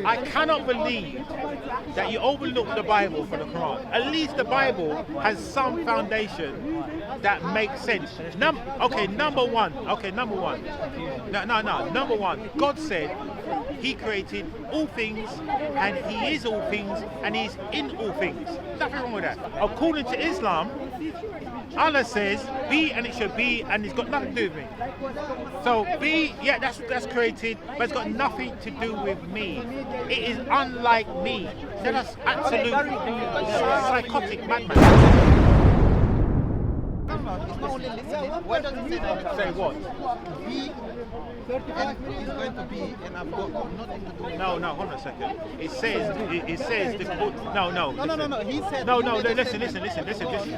I cannot believe that you overlook the Bible for the Quran. At least the Bible has some foundation that makes sense. Number one. Number one. God said He created all things, and He is all things, and He's in all things. Nothing wrong with that. According to Islam, Allah says be and it should be, and it's got nothing to do with me. So be, yeah, that's created, but it's got nothing to do with me. It is unlike me. So that's absolute psychotic madman. It's not only listening. Why does it say that? Say what? Be and is going to be, and I've got nothing to do with it. No, hold on a second. It says the no. He said Listen to me.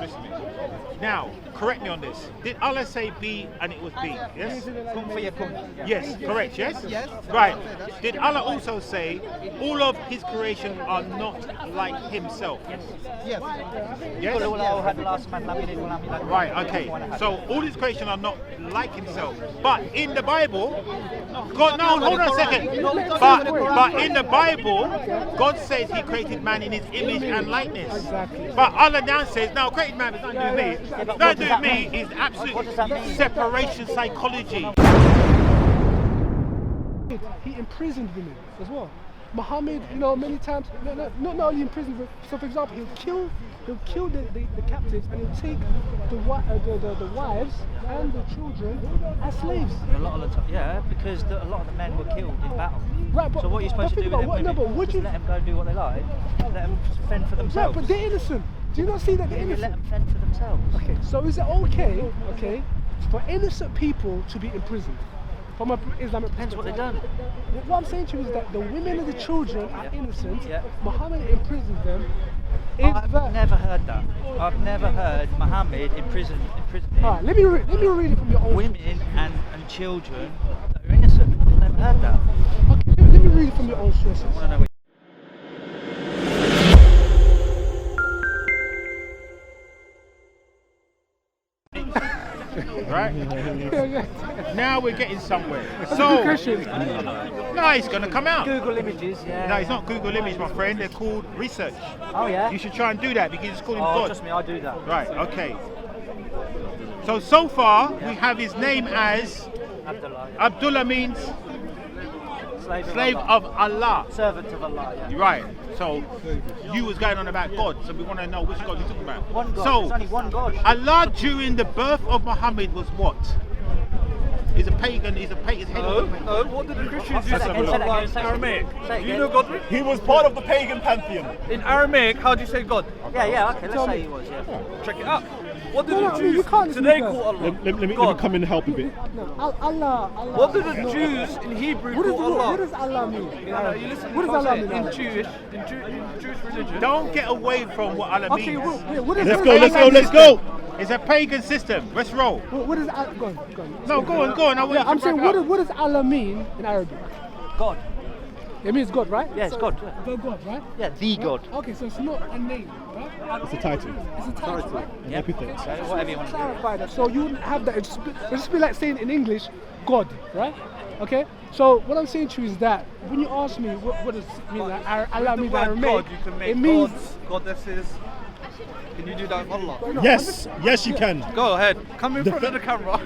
Now, correct me on this. Did Allah say be and it was be? Yes? Yes, correct, yes? Yes. Right. Did Allah also say all of His creation are not like Himself? Yes. Yes? Right, okay. So all His creation are not like Himself. But in the Bible, God, no, hold on a second. But in the Bible, God says He created man in His image and likeness. But Allah now says, no, created man is not doing me. Not doing me is absolute separation psychology. He imprisoned women as well. Muhammad, many times, not only imprisoned, but so for example, he'll kill the captives, and he'll take the wives and the children as slaves. A lot of the time, yeah, because a lot of the men were killed in battle. Right, but so what are you supposed to do with them women? Would you let them go and do what they like? Let them fend for themselves. Right, but they're innocent. Do you not see that they're innocent? Let them fend for themselves. Okay, so is it okay, for innocent people to be imprisoned? From an Islamic Depends what they've done. What I'm saying to you is that the women and the children are innocent. Yeah. Muhammad imprisoned them. I've never heard that. I've never heard Muhammad imprisoned Alright, let me read it from your own women and children that are innocent. I've never heard that. Okay, let me read it from your own sources. I want to know Right? Now we're getting somewhere. That's So, a good question. no, it's going to come out. Google images, yeah. No, it's not Google Image, my friend. They're called research. Oh, yeah? You should try and do that because it's called him Oh, God. trust me, I do that. Right, okay. So far, we have his name as Abdullah means slave of Allah. Servant of Allah, yeah. Right. So you was going on about God, so we want to know which God you're talking about. One God. So There's only one God. Allah during the birth of Muhammad was what? He's a pagan. He's head of What did the Christians use in Aramaic? Do you know God? Godwin? He was part of the pagan pantheon. In Aramaic, how do you say God? Yeah, okay, let's say he was, yeah. Check it out. What did No, the you Jews can't today speak call Allah? Let me God. come in and help a bit. Allah. What did the Jews in Hebrew call Allah? What does Allah mean? You listen What to does what Allah I'm mean? saying. In Jewish religion. Don't get away from what Allah Okay, means. what is Let's go. It's a pagan system. Let's roll. What does Allah? Go on. No, go on. I want you to I'm saying, wrap it up. what does Allah mean in Arabic? God. It means God, right? Yeah, it's God. Yeah. The God, right? Yeah, the God. Okay, so it's not a name, right? It's a title. It's a title, right? Yeah. Epithet. So whatever you want to do. Clarify that. So you wouldn't have that. It'd just be like saying in English, God, right? Okay. So what I'm saying to you is that when you ask me what does it mean, like, Allah The means word Aramaic, God, you can make it means. gods, goddesses. Can you do that with Allah? Yes, you can. Go ahead. Come in front of the camera.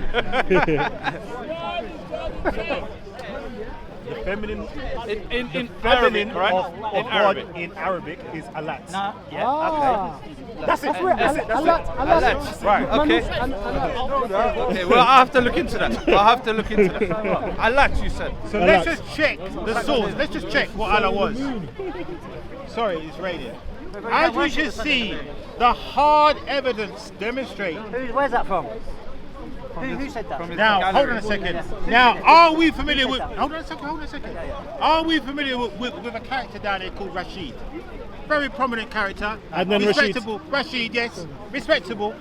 The feminine in Arabic, right? of In God Arabic. in Arabic is Alat. Nah, yeah, Ah. That's it. Where That's it. Allah. Right, okay. Okay, well, I have to look into that. Allah, you said. So let's just check the source. Let's just check what Allah was. Sorry, it's raining. As we should see, the hard evidence demonstrate. Where's that from? Who said that? Now, hold on a second. Now, are we familiar with? Hold on a second. Are we familiar with a character down there called Rashid? Very prominent character. And then respectable. Rashid, yes, respectable.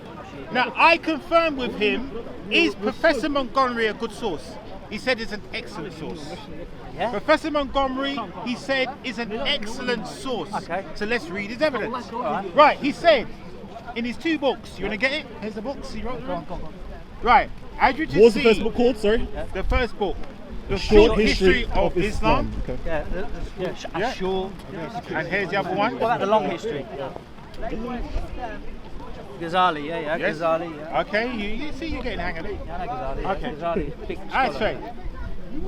Now, I confirm with him. Is Professor Montgomery a good source? He said it's an excellent source. Yeah? Professor Montgomery, he said, is an excellent source. Okay. So let's read his evidence. Alright. Right, he said in his 2 books. You want to get it? Here's the books he wrote. Go on. Right. As you What was the see, first book called? Sorry. the first book, The short history of Islam. Okay. Yeah, short. And here's the other one. What about the long history? Ghazali, yeah, Yes. Ghazali, yeah. Okay, you see you're getting the hang of it. Yeah, I know Ghazali. Okay. Yeah. Ghazali, big That's scholar. right.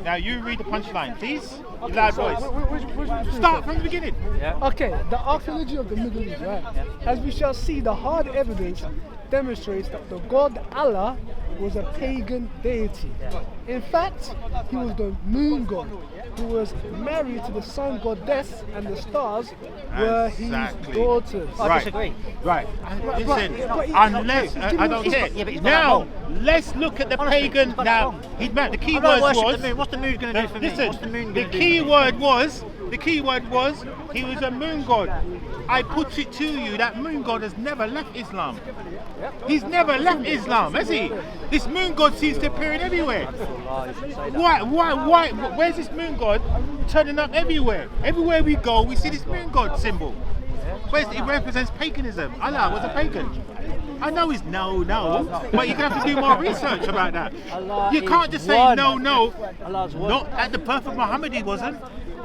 Now you read the punchline, please. You loud voice. Which Start from the beginning. Yeah. Okay, the archaeology of the Middle East, right? As we shall see, the hard evidence demonstrates that the god Allah was a pagan deity. In fact, he was the moon god who was married to the sun goddess, and the stars were Exactly. his daughters. I Right. disagree. Right. Listen, but it's unless not true. I don't He's care. got- yeah, but he's got that Now wrong. let's look at the Honestly, pagan. he's got that Now wrong. he's meant the key I'm not words worshipping was. the moon. What's the moon going to do for me? Listen, What's the moon the going to key do for me? word was. The key word was he was a moon god. I put it to you that moon god has never left Islam. He's never left Islam, has he? This moon god seems to appear everywhere. Why? Where's this moon god turning up everywhere? Everywhere we go, we see this moon god symbol. It represents paganism. Allah was a pagan. I know he's no, but you're going to have to do more research about that. Allah You can't is just say one. no. Allah's one. Not at the birth of Muhammad, he wasn't.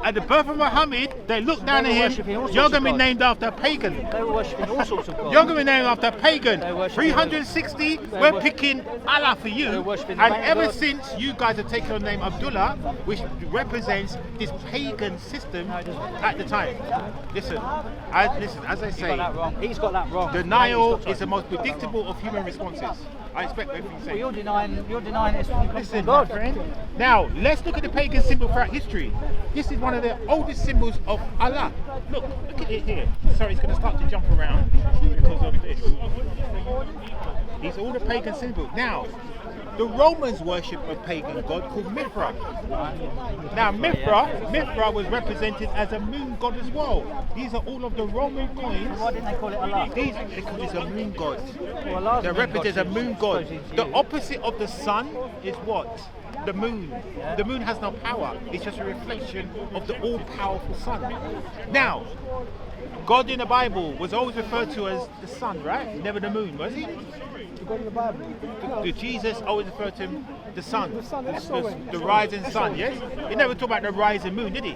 At the birth of Muhammad, they looked down They at were him. worshipping all sorts You're of going to be gods. named after a pagan. They were worshipping all sorts of gods. You're going to be named after a pagan. They worship- 360, They we're worship- picking Allah for They you. worship And the ever God. since you guys have taken the name Abdullah, which represents this pagan system No, it doesn't. at the time. Listen, as I He's say, got that wrong. He's got that wrong. denial He's got is the most predictable of human responses. I expect everything you Well, say. you're denying it's from Listen, God. my friend. Now, let's look at the pagan symbol throughout history. This is one of the oldest symbols of Allah. Look at it here. Sorry, it's going to start to jump around because of this. These are all the pagan symbols. Now, the Romans worship a pagan god called Mithra. Now, Mithra was represented as a moon god as well. These are all of the Roman coins. Why didn't they call it Allah? Because it's a moon god. Well, Allah's That moon represents a god, moon I god. suppose he's The you. opposite of the sun is what? The moon. The moon has no power. It's just a reflection of the all-powerful sun. Now, God in the Bible was always referred to as the sun, right? Never the moon, was he? The God in the Bible. The Jesus always referred to him the sun. The sun, that's so The rising sun, yes? He never talked about the rising moon, did he?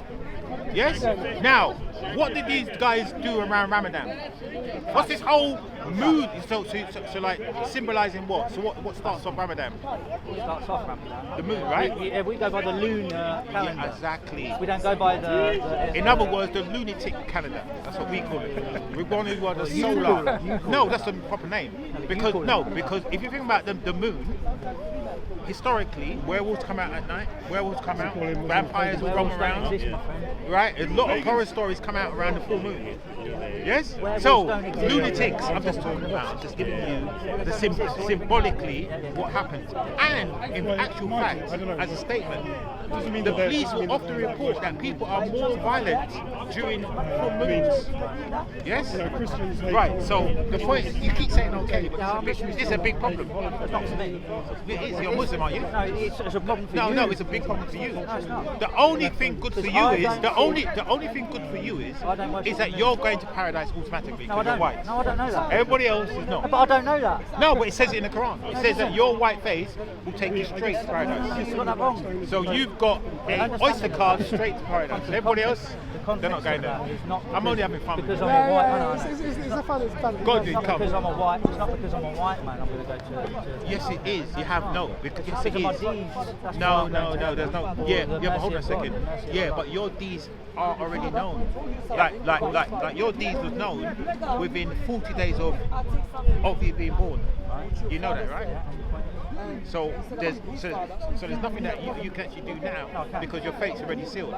Yes? Now, what did these guys do around Ramadan? What's this whole mood? So like symbolizing what? So what starts off Ramadan? Starts off Ramadan. The moon, right? Yeah, we go by the lunar calendar. Yeah, exactly. We don't go by the In other words, the lunatic calendar. That's what we call it. We're going by the solar. No, that's the proper name. Because if you think about the moon, historically, werewolves come out at night. Werewolves come out. Vampires will roam Werewolves don't around. exist, my friend. Right? A lot of horror stories come out around the full moon. Yes? Werewolves So, don't exist. lunatics, I'm just talking about, I'm just giving you the symbolically what happens. And in actual fact, as a statement, the police will often report that people are more violent during full moons. Yes? Christians hate Right, so the point is, you keep saying okay, but it's a big problem. It's not for me. It is, you're Muslim, aren't you? No, it's a problem for you. No, it's a big problem for you. No, it's not. The only thing good for Because you I is don't the only thing good for you I don't worship is that the you're going to paradise automatically No, I because you're don't. white. No, I don't know that. Everybody else is not. But I don't know that. No, but it says it in the Quran. It says that your white face will take you straight to paradise. You've got that wrong. So you've got an oyster card straight to paradise. Everybody else, they're not going there. I'm only having fun. Because I'm Yeah, a white yeah, man. it's a fun, it's fun. Godwin, It's not come. because I'm a white. It's not because I'm a white man. I'm going to go to. Yes, it is. You have no. Because yes, it Because of my is. deeds. That's No, why I'm no, going no. to There's no. for Yeah, the yeah. But hold on a mercy of God, second. the mercy of Yeah, God. but your deeds are already known. Like your deeds was known within 40 days of you being born. You know that, right? So there's nothing that you can actually do now because your fate's already sealed.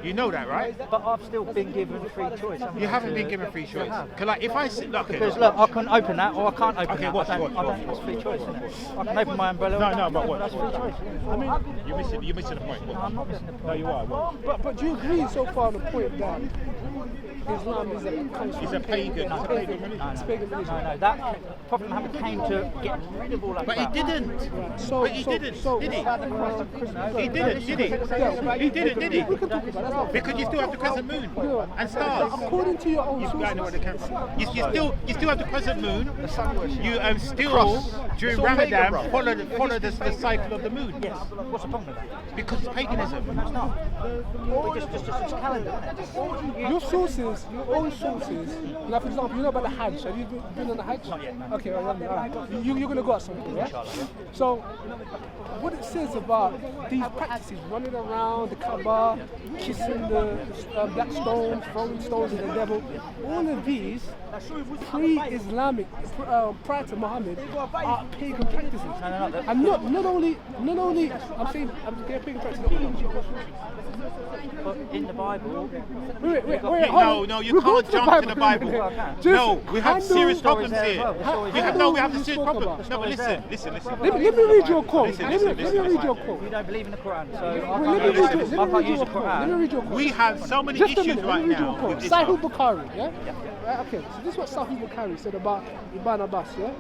You know that, right? But I've still been given free choice. You haven't been given free choice. have. Cause like if I sit, okay, Because look, I can open that or I can't open Okay, that. watch, I don't, watch. that's free choice, isn't it? I can open my umbrella. No, or I no, can't but open, what? That's free choice. I mean, you're missing the point. No, I'm not missing the No, point. you are. Well, but do you agree so far on the point that Islam is It's a pagan. It's pagan religion. No, that Prophet Muhammad came to get rid of all that But he crap. didn't. So, But he didn't, did he? He didn't, did he? He didn't, did he? We can talk about that. Because you still have the crescent moon and stars. According to your own You sources. still have the crescent moon. You still during Ramadan follow the cycle of the moon. Yes. What's the problem with that? Because it's paganism. It's not. We just it's calendar, isn't it? Your sources, your own sources. Like for example, you know about the Hajj. Have you been on the Hajj? Not yet, no. Okay, all right. You're gonna go at some point, yeah? So, what it says about these practices, running around the Kaaba, kissing the black stones, throwing stones at the devil, all of these pre-Islamic, prior to Muhammad, are pagan practices. No. And not only, I'm saying they're pagan practices. But in the Bible, Wait, hold on. No, you We'll go can't jump to the Bible. Just No, we have handle- serious problems there as here. well. The story's We there. have what the you serious spoke problems. about. No, but listen. Let me read your quote. Listen, Let me read your you quote. don't believe in the Quran, so Let me I read can't your use the quote. Let me Quran. read your quote. We have so many Just a issues minute, right let me read your now quote. with Sahih Islam. Bukhari, yeah? Right, okay, so this is what Sahih Bukhari said about Ibn Abbas, yeah?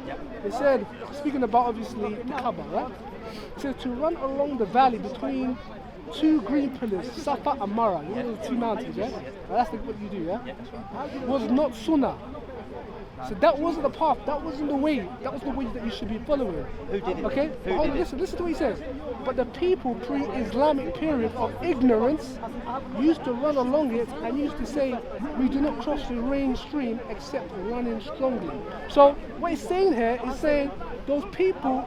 It said, speaking about obviously the Kaaba, right? It said to run along the valley between two green pillars, Safa and Marwa, you know the two mountains, yeah? That's what you do, yeah? Was not sunnah. So that wasn't the path, that wasn't the way, that was the way that you should be following. Who did it? Okay? Who Hold on, did it? listen to what he says. But the people pre-Islamic period of ignorance used to run along it and used to say, we do not cross the rain stream except running strongly. So what he's saying here is saying those people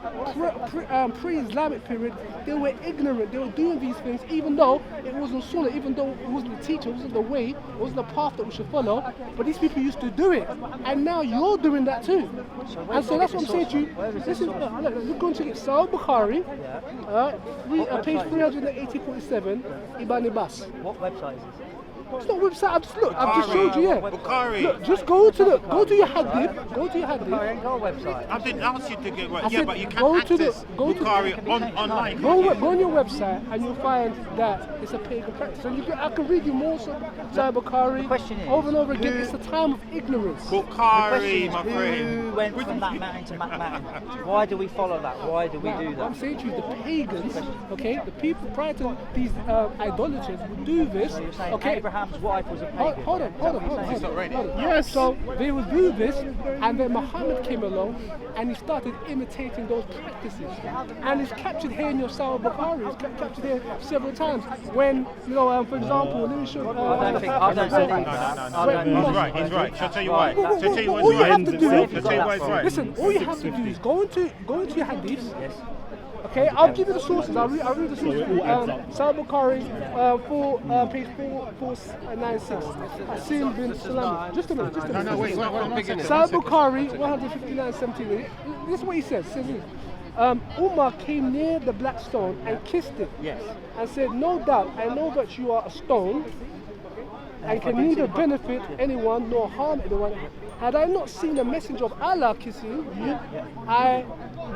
pre-Islamic period, they were ignorant, they were doing these things even though it wasn't sunnah, even though it wasn't the teacher, it wasn't the way, it wasn't the path that we should follow, but these people used to do it. And now you're doing that too. And so that's what I'm saying to you. This is, we're going to get Sahih Bukhari, page 380-47, Ibn Abbas. What website is this? It's not website, I've just showed you, yeah. Bukhari. Look, just go to your hadith, go to your I hadith. ain't got a website. I didn't ask you to get right. I Yeah, said but you can go to the- access go to- Bukhari online. Go on your website and you'll find that it's a pagan practice. And I can read you more so Sahih Bukhari question is, over and over again. It's a time of ignorance. Bukhari, my friend. Who went from that mountain to that mountain? Why do we follow that? Why do we do What I'm that? saying to you, the pagans, okay, the people prior to these idolaters would do this, So you're saying okay. Abraham's wife was a pagan? Hold on. It's not raining. Hold on. Yes. So they would do this, and then Muhammad came along, and he started imitating those practices. And it's captured here in your Sahih Bukhari. It's captured here several times. When for example, let me show. I don't say that. No. He's right. Shall I tell you why? All Shall I tell you you what's have right? to do, Shall I tell you why it's right? listen, all you have to do is go into your hadiths. Yes. Okay, I'll give you the sources. I'll read the sources. it all adds up. Sahih Bukhari, page 496. Asim bin Salam. Just a minute. No, wait. Sahih Bukhari, 159:17. This is what he says. He says this. Umar came near the black stone and kissed it. Yes. And said, no doubt, I know that you are a stone and can neither benefit anyone nor harm anyone. Had I not seen the messenger of Allah kissing you, I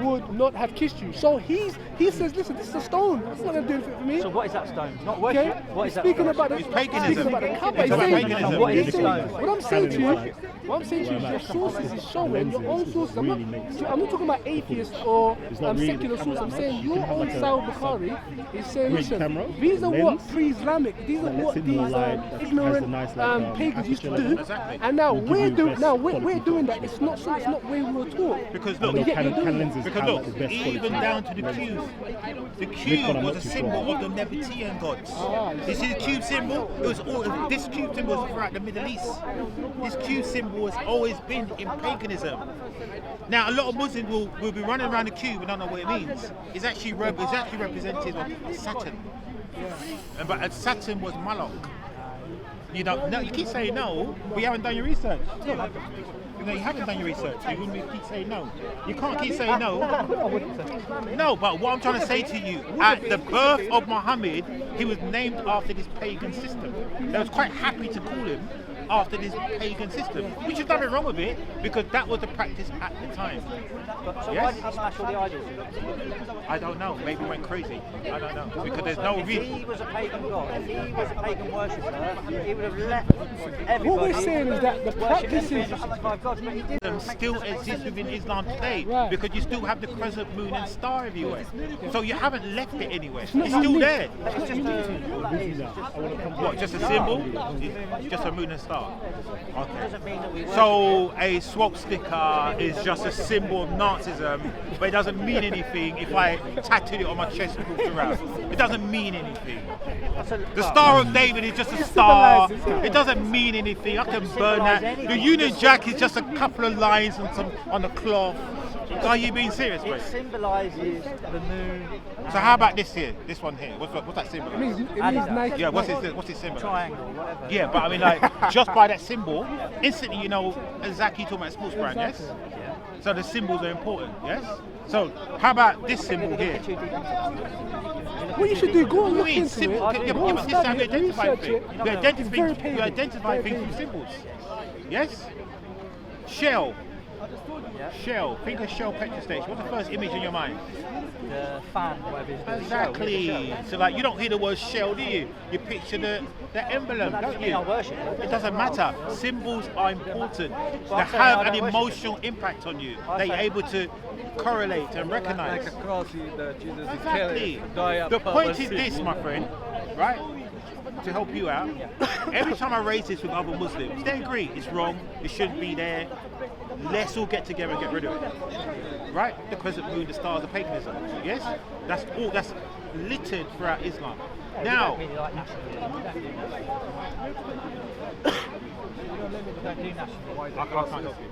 would not have kissed you. So he says, listen, this is a stone. It's not going to do anything for me. So what is that stone? Not Okay? worship. What is that Speaking stone? about the It's paganism. Speaking about the Kaaba, It's he's about saying, paganism. What is he's the saying, stone? what I'm saying to you, Calendar your sources is showing your own sources. I'm really not, makes I'm not talking about atheists or not really secular the sources. I'm camera saying your much. You own can have Sahih like a Bukhari is saying, rig listen, camera, these are lens, what pre-Islamic, these are that lets what in these more light, that has ignorant a nice, like, pagans used to aperture do. level. Exactly. And now Will give we're you doing best now we're quality doing that. photos. It's not where we were taught. Because But look, yet you're doing it. lenses Because have look, like the best even quality. down to the cube. The Nikon, cube I'm was not a too symbol sure. of the Nebatean gods. Ah, You see the cube symbol? It was all this cube symbol was throughout the Middle East. This cube symbol has always been in paganism. Now a lot of Muslims will be running around the cube and don't know what it means. It's actually representative of Saturn. But Saturn was Moloch. You don't. No, you keep saying no, but you haven't done your research. You haven't done your research. You wouldn't keep saying no. You can't keep saying no. No, but what I'm trying to say to you, at the birth of Muhammad, he was named after this pagan system. They was quite happy to call him after this pagan system, which is nothing wrong with it because that was the practice at the time. So Yes? why did he smash all the idols? I don't know. Maybe he went crazy. I don't know because there's no If reason. he was a pagan god, if he was a pagan worshipper, he would have let everybody. What we're saying is that the worship practices. 365 gods, but he didn't. Still exists within Islam today Right. because you still have the crescent moon and star everywhere. So you haven't left it anywhere. It's not still unique. there. It's just all that is. What, just a symbol? It's just a moon and star. Okay. Doesn't mean that we worship So a swastika is just a symbol of Nazism, but it doesn't mean anything if I tattooed it on my chest and walked around. It doesn't mean anything. The Star of David is just a star. It doesn't mean anything. I can burn that. The Union Jack is just a couple of lines on the cloth. Are you being serious, It mate? symbolises the moon. So how about this here? This one here? What's that symbol? It means nice. Yeah, what's it symbol? Triangle, whatever. Yeah, but I mean, like, just by that symbol, instantly you know exactly talking about sports brand, yes? So the symbols are important, yes? So how about this symbol here? What you should do, go and What look do you mean into symbol? it. Yeah, Go but and this is how study we it, identify research things. it. You identify Very things. You pagan. identify Very things pagan. through symbols. Yes? Shell. Shell. Think of Shell petrol station. What's the first image in your mind? The fan, whatever it is. Exactly. So like you don't hear the word shell, do you? You picture the emblem, don't you? I worship it. It doesn't matter. Symbols are important. They I'm saying have I an don't worship emotional impact on you. They're able to correlate and recognize. Like a cross that Jesus is Exactly. carrying. Die up The point is power this, my friend, right? To help you out, every time I raise this with other Muslims, they agree it's wrong, it shouldn't be there. Let's all get together and get rid of it. Right? The crescent moon, the stars, the paganism. Yes? That's all that's littered throughout Islam. Now, We don't really like nationalism. We don't do nationalism. I can't help you.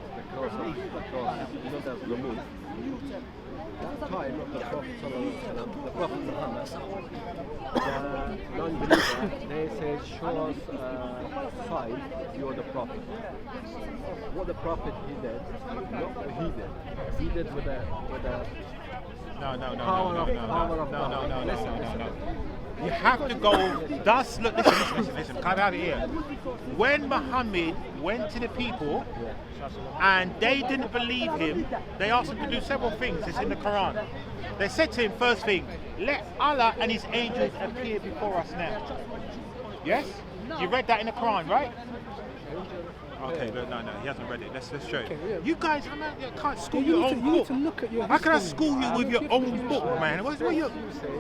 You know that's the moon. That time of the Prophet Sallallahu the Prophet Muhammad, the non-believer, they say, show us a sign, you're the Prophet. What the Prophet he did, not what he did. He did with a No. You have to go. Listen. Come out of here. When Muhammad went to the people and they didn't believe him, they asked him to do several things. It's in the Quran. They said to him, first thing, let Allah and His angels appear before us now. Yes? You read that in the Quran, right? Okay, but no, he hasn't read it. Let's show you. yeah. You guys, I can't school You your need own to- you need book. to look at your How can I history. school you with your own book, man? What you?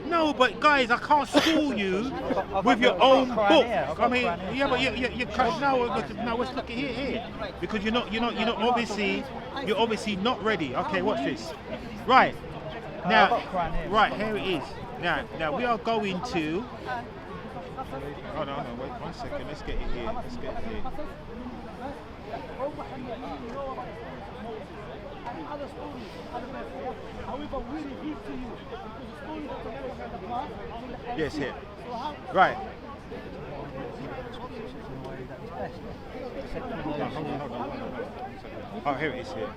No, but guys, I can't school you with your own book. I mean, yeah, but you can't. No, let's look at here, because you're obviously not ready. Okay, watch this. Right now, right here it is. Now we are going to. Oh no, wait 1 second. Let's get it here. Yes, here. Right. Oh, here it is here.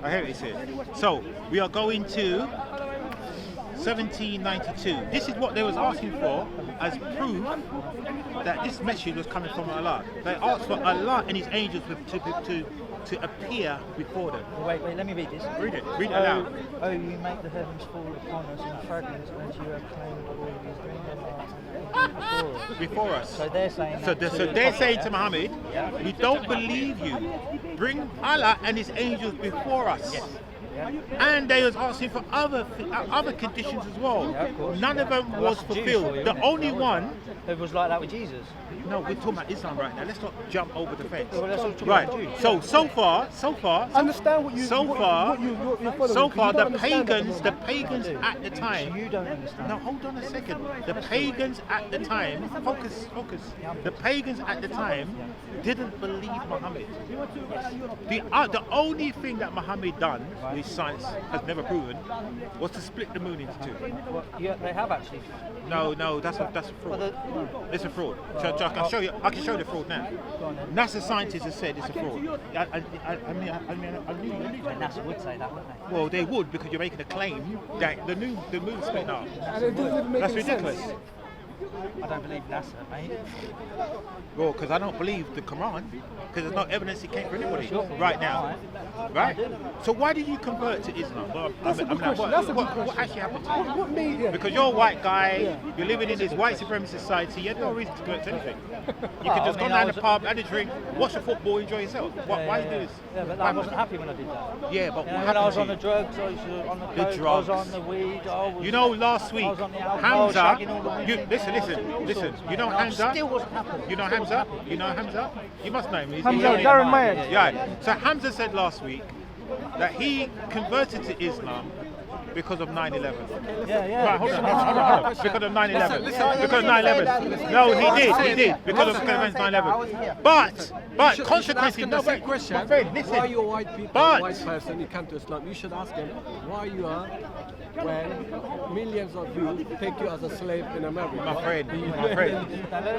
Oh, here it is here. So, we are going to 1792. This is what they was asking for as proof that this message was coming from Allah. They asked for Allah and His angels to appear before them. Wait, let me read this. Read it aloud. Oh, you make the heavens fall upon us in fragments as you have claimed all of these dreams Before us. So they're saying So that they're saying to yeah? Muhammad, we don't believe you. Bring Allah and His angels before us. And they was asking for other conditions as well. Yeah, of course. None of them Well, was that's the Jews fulfilled. for you, The isn't it? only one. It was like that with Jesus. No, we're talking about Islam right now. Let's not jump over the fence. Well, let's talk Right. about Jews. So far. Understand what you. So what far, you're following, so 'cause far, you the don't understand pagans at at the time. You don't understand. Now hold on a second. The pagans at the time, focus. The pagans at the time didn't believe Muhammad. The only thing that Muhammad done, which science has never proven, was to split the moon into two. Well, yeah, they have actually. No, that's a fraud. It's a fraud. So I can show the fraud now. NASA scientists have said it's a fraud. I knew NASA would say that, wouldn't they? Well, they would because you're making a claim that the moon's split up. And it doesn't even make That's any ridiculous. sense. I don't believe NASA, mate. Well, because I don't believe the Quran, because there's no evidence it came from anybody right now. Right? So why did you convert to Islam? Well, That's a good question. That's a good question. What actually happened to you? What made you? Because you're a white guy, Yeah. you're living in this white supremacist society, you had no reason to convert to anything. You Well, could just I mean, go I down was- the pub, have a drink, watch a football, enjoy yourself. Why you do this? Yeah, but Why- I wasn't happy when I did that. Yeah, but You what know, when I was happened on to the drugs, I was on the The coke, I drugs. was on the weed, I was... You know, last week, I was on the alcohol, Hamza, shagging all the women. listen, Yeah, all listen. sorts, You know mate. I Hamza? still wasn't happy. You know Still Hamza? wasn't happy. You know Hamza? You must know him. He's Hamza, he's- Darren Mayers. Yeah. So Hamza said last week that he converted to Islam because of 9/11. Yeah. Right, hold on. Because of 9/11. Because of 9/11. No, he did. Because of 9/11. But You should ask consequently, him no, the same wait, question. my friend, Why listen. you a white people, But- white person, you come to Islam? You should ask him why you are when millions of you take you as a slave in America. My friend.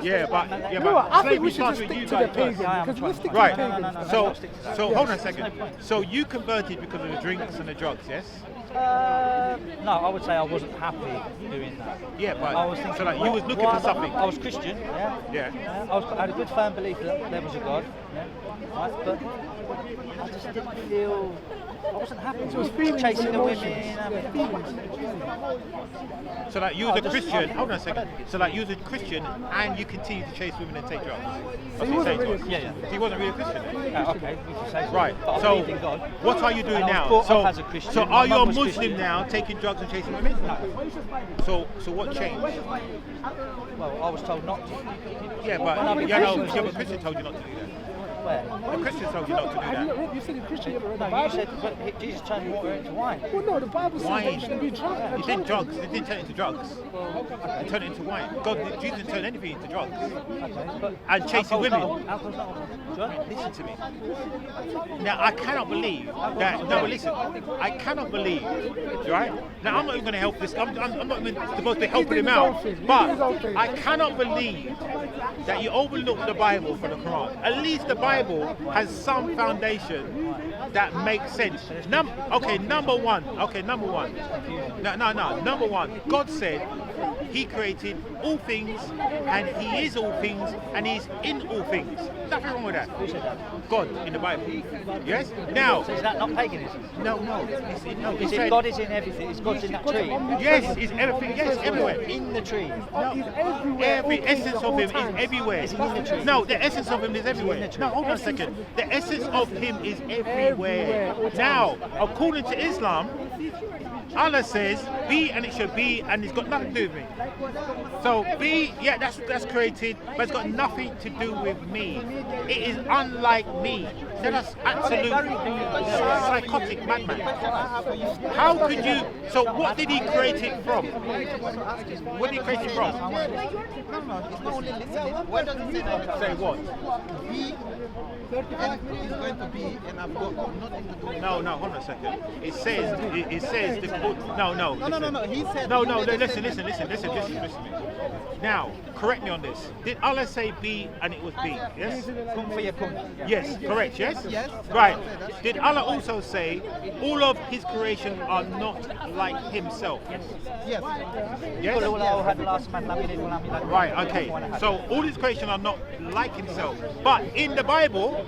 Yeah, but You know what? I think slavery we should starts just with you stick to the guys pagan first. Yeah, I'm because trying we stick to- to Right. the pagan. No, stuff. So hold on a second. So you converted because of the drinks and the drugs, yes? No, I would say I wasn't happy doing that. Yeah, but I was thinking, so like you was looking for something. I was Christian, yeah. Yeah. I had a good firm belief that there was a God, yeah. Right, but I just didn't feel. I wasn't happy. So it's feelings chasing and the women. emotions. Yeah, feelings. So like you was Oh, a just- Christian. Hold on a second. So like you was a Christian and you continue to chase women and take drugs. That's he what you're wasn't saying really to a us. Yeah, yeah. He wasn't really a Christian. Okay, we can say so. Right. But I So believed in God. what are you doing And I was now? brought So up as a Christian. so My are you mum a was Muslim Christian. now, taking drugs and chasing women? So what changed? Well, I was told not to. Yeah, When I but became yeah, no, Christian- a Christian told you not to do that. Where? A Christian told you not to do Have you that. not read? You said you're Christian. You haven't read the No, you Bible. said but Jesus turned water into wine. Well, no, the Bible says that you Wine. should be drunk. He did drugs. He didn't turn it into drugs. He turned it into wine. Jesus didn't turn anything into drugs. Okay, but And chasing alcohol's women. not- Alcohol's not a drug. Listen to me. Now I cannot believe that. No, but listen. I cannot believe. Right? Now I'm not even going to help this. I'm not even supposed to be helping him out. But I cannot believe that you overlook the Bible for the Quran. At least the Bible has some foundation that makes sense. Number one. No. Number one. God said He created all things, and He is all things, and He's in all things. Nothing wrong with that. Who said that? God in the Bible. Yes. Now, So is that not paganism? no. He Is said, if God is in everything, is God's in that tree? yes, it's everything. Yes, everywhere. In the tree. He's everywhere. Every all things essence at of all Him times. is everywhere. Is he in the tree? No, the essence of Him is everywhere. in the tree? No, hold on a second. The essence of Him is Everywhere, everywhere. all Now, according to Islam, Allah says, be and it should be, and it's got nothing to do with me. So be, yeah, that's created, but it's got nothing to do with me. It is unlike me. Now that's absolute psychotic madman. How could you? So what did He create it from? What did He create it from? No, it's not only listening. Why does it say that? Say what? He and is going to be, and I've got nothing to do with No, hold on a second. It says the no. No. He said. No, listen to me. Now, correct me on this. Did Allah say be and it was be? Yes? Kun fayakun. Yes, correct, yes? Yes. Right. Did Allah also say all of His creation are not like Himself? Yes. Yes? Right, okay. So all His creation are not like Himself. But in the Bible,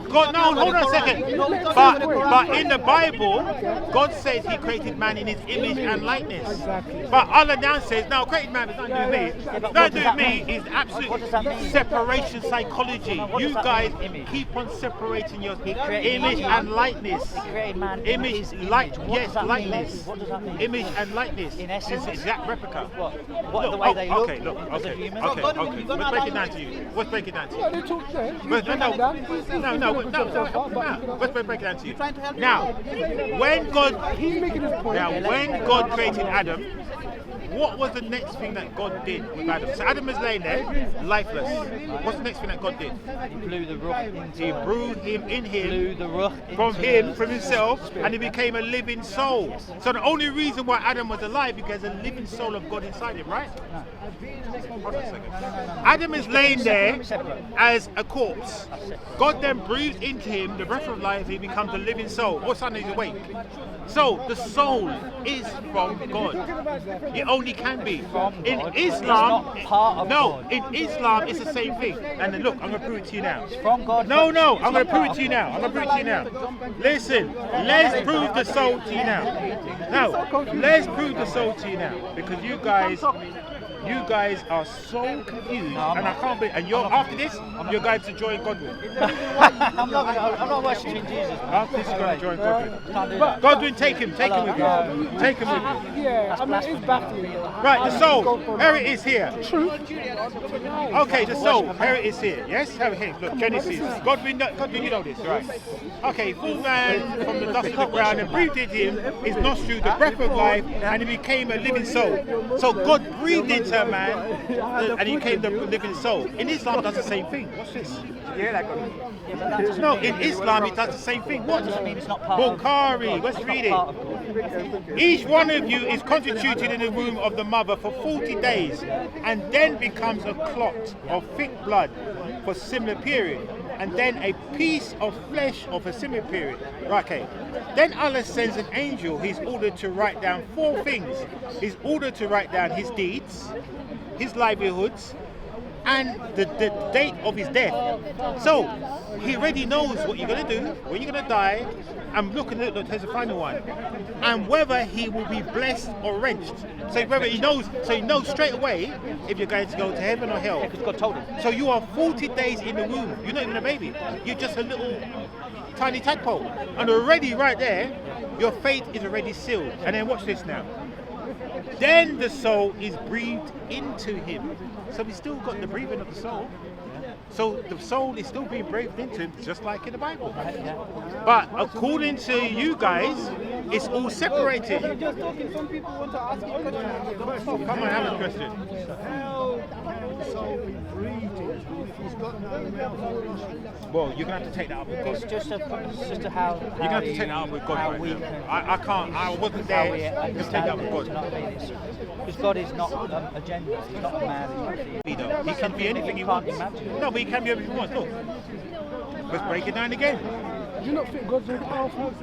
God, no, hold on a second. But in the Bible, God says He created man in His image and likeness. Exactly. But Allah now says, no, created man is not doing me. but Not what does doing that me mean? is absolute What does that mean? separation psychology. What You does that guys mean, image? keep on separating your created image man. and likeness. He created man in Image, his image. like, What yes, does that likeness. mean? What does that mean? Image and likeness. In essence? It's exact replica. What the way they look okay, look, as a okay, human? okay. Let's break it down to you. Let's break it down to you. Yeah, they talk there. Let's break it down to you. Now, when God, He's making his point. when God created Adam, what was the next thing that God did with Adam? So Adam was laying there, lifeless. What's the next thing that God did? He blew the ruh He into blew him in him, the ruh from into him, the from himself, spirit. and he became a living soul. So the only reason why Adam was alive because a living soul of God inside him, right? Hold on a second. Adam is laying there as a corpse. God then breathes into him the breath of life. He becomes a living soul. All of a sudden he's awake. So the soul is from God. It only can be. In Islam, in Islam it's the same thing. And look, I'm going to prove it to you now. From God. No, I'm going to prove it to you now. Listen, let's prove the soul to you now. Now, let's prove the soul to you now. Because you guys are so confused, and I can't believe. And you're after this, you're going to join Godwin. I'm not worshipping Jesus. After this, you're going to join Godwin. Can't do that. Godwin, take him with you. Take him with you. Yeah, I mean, it's baffling. Right, the soul. Here it is here. Truth. Okay, the soul. Here it is here. Yes, have it here. Look, Genesis. Godwin, you know this, right? Okay, full man from the dust of the ground and breathed into him his nostril, the breath of life, and he became a living soul. So God breathed into a man, and he became the living soul. In Islam, it does the same thing. Watch this. No, in Islam, it does the same thing. What? Bukhari, let's read it. Each one of you is constituted in the womb of the mother for 40 days, and then becomes a clot of thick blood for a similar period, and then a piece of flesh of a similar period. Okay. Then Allah sends an angel. He's ordered to write down 4 things. He's ordered to write down his deeds, his livelihoods, and the date of his death. So he already knows what you're going to do, when you're going to die. I'm looking at there's a final one, and whether he will be blessed or wrenched. So whether he knows, straight away if you're going to go to heaven or hell. Because God told him. So you are 40 days in the womb. You're not even a baby. You're just a little tiny tadpole, and already right there, your fate is already sealed. And then watch this now. Then the soul is breathed into him. So we still got the breathing of the soul. So the soul is still being breathed into him, just like in the Bible. But according to you guys, it's all separated. Some people want to ask you questions. Come on, have a question. How can the soul be breathed into if he's got no mouth? Well, you're gonna have to take that up with God. It's just a how. You're gonna have to take that up with God right now. I can't. I wasn't there. Just take that up with God. Because God is not a gender. He's not a man. He can be anything he wants. No, but he can be everything he wants. Look, let's break it down again. Do you not think God's very powerful?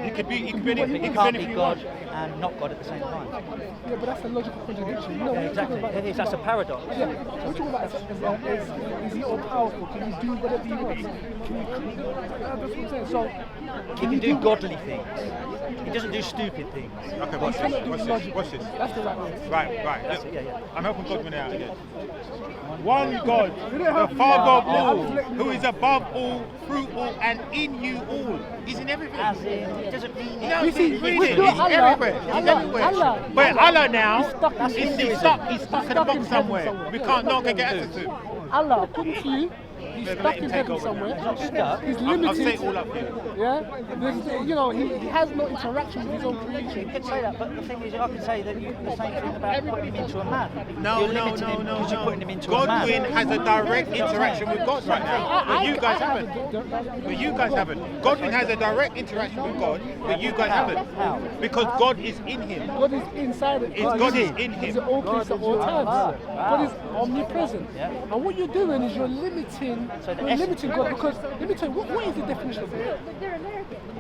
He could be You anything can't be he God wants. and not God at the same time. Yeah, but that's a logical contradiction. You know, Yeah, exactly. It is. That's a paradox. Yeah, we're talking about is he all powerful? Can he do whatever he wants? Can he? That's what I'm saying. So, He can do godly things. He doesn't do stupid things. Okay, watch this. Watch this. that's the right way. Right. Look, Yeah. I'm helping Godwin out again. One God, the Father of all, who is above all, through all, and in you all. He's in everything. As in, it doesn't mean No, You see, he's with everywhere. He's everywhere. Allah. But Allah now, He's he's stuck in a box somewhere. We can't, no one can get access to him. Allah, according to you, he's Let stuck him in take heaven over now. somewhere. not stuck. He's I'll say limited. it all up here. Yeah, he has no interaction with his own You creation. could say that, but the thing is, I could say that the same thing about putting him into a man. No, You're limiting him because you're putting him into a man. Godwin has a direct interaction with God right now, but you guys haven't. Godwin has a direct interaction with God, but you guys haven't. How? Because God is in him. God is inside it. God is in He's him. at all places at all times. God is omnipresent. Yeah. And what you're doing is you're limiting God, because let me tell you, what is the definition of God?